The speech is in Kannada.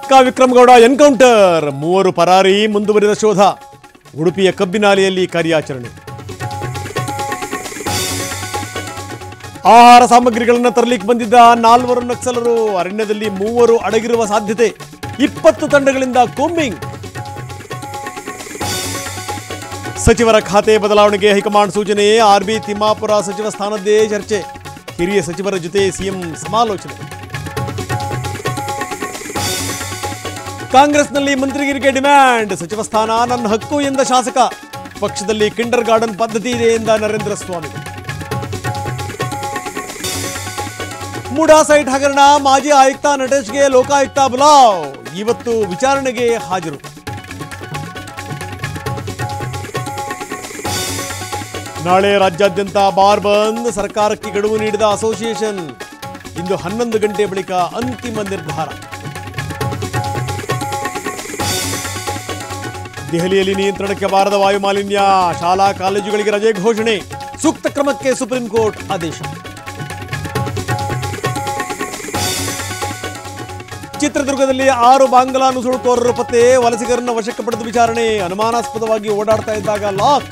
ಶಾಸಕ ವಿಕ್ರಮ್ ಗೌಡ ಎನ್ಕೌಂಟರ್, ಮೂವರು ಪರಾರಿ, ಮುಂದುವರಿದ ಶೋಧ. ಉಡುಪಿಯ ಕಬ್ಬಿನಾಲೆಯಲ್ಲಿ ಕಾರ್ಯಾಚರಣೆ. ಆಹಾರ ಸಾಮಗ್ರಿಗಳನ್ನು ತರಲಿಕ್ಕೆ ಬಂದಿದ್ದ 4 ನಕ್ಸಲರು, ಅರಣ್ಯದಲ್ಲಿ 3 ಅಡಗಿರುವ ಸಾಧ್ಯತೆ. 20 ತಂಡಗಳಿಂದ ಕೂಂಬಿಂಗ್. ಸಚಿವರ ಖಾತೆ ಬದಲಾವಣೆಗೆ ಹೈಕಮಾಂಡ್ ಸೂಚನೆ. ಆರ್ಬಿ ತಿಮ್ಮಾಪುರ ಸಚಿವ ಸ್ಥಾನದ್ದೇ ಚರ್ಚೆ. ಹಿರಿಯ ಸಚಿವರ ಜೊತೆ ಸಿಎಂ ಸಮಾಲೋಚನೆ. ಕಾಂಗ್ರೆಸ್ನಲ್ಲಿ ಮಂತ್ರಿಗಿರಿಗೆ ಡಿಮ್ಯಾಂಡ್. ಸಚಿವ ಸ್ಥಾನ ನನ್ನ ಹಕ್ಕು ಎಂದ ಶಾಸಕ. ಪಕ್ಷದಲ್ಲಿ ಕಿಂಡರ್ ಗಾರ್ಡನ್ ಪದ್ಧತಿ ಇದೆ ಎಂದ ನರೇಂದ್ರ ಸ್ವಾಮಿ. ಮುಡಾ ಸೈಟ್ ಹಗರಣ, ಮಾಜಿ ಆಯುಕ್ತ ನಟೇಶ್ಗೆ ಲೋಕಾಯುಕ್ತ ಬುಲಾವ್. ಇವತ್ತು ವಿಚಾರಣೆಗೆ ಹಾಜರು. ನಾಳೆ ರಾಜ್ಯಾದ್ಯಂತ ಬಾರ್ ಬಂದ್, ಸರ್ಕಾರಕ್ಕೆ ಗಡುವು ನೀಡಿದ ಅಸೋಸಿಯೇಷನ್. ಇಂದು 11 ಗಂಟೆ ಬಳಿಕ ಅಂತಿಮ ನಿರ್ಧಾರ. ದೆಹಲಿಯಲ್ಲಿ ನಿಯಂತ್ರಣಕ್ಕೆ ಬಾರದ ವಾಯು ಮಾಲಿನ್ಯ, ಶಾಲಾ ಕಾಲೇಜುಗಳಿಗೆ ರಜೆ ಘೋಷಣೆ. ಸೂಕ್ತ ಕ್ರಮಕ್ಕೆ ಸುಪ್ರೀಂ ಕೋರ್ಟ್ ಆದೇಶ. ಚಿತ್ರದುರ್ಗದಲ್ಲಿ 6 ಬಾಂಗ್ಲಾ ನುಸುಳುಕೋರರು ಪತ್ತೆ, ವಲಸಿಗರನ್ನು ವಶಕ್ಕೆ ಪಡೆದು ವಿಚಾರಣೆ. ಅನುಮಾನಾಸ್ಪದವಾಗಿ ಓಡಾಡ್ತಾ ಇದ್ದಾಗ ಲಾಕ್.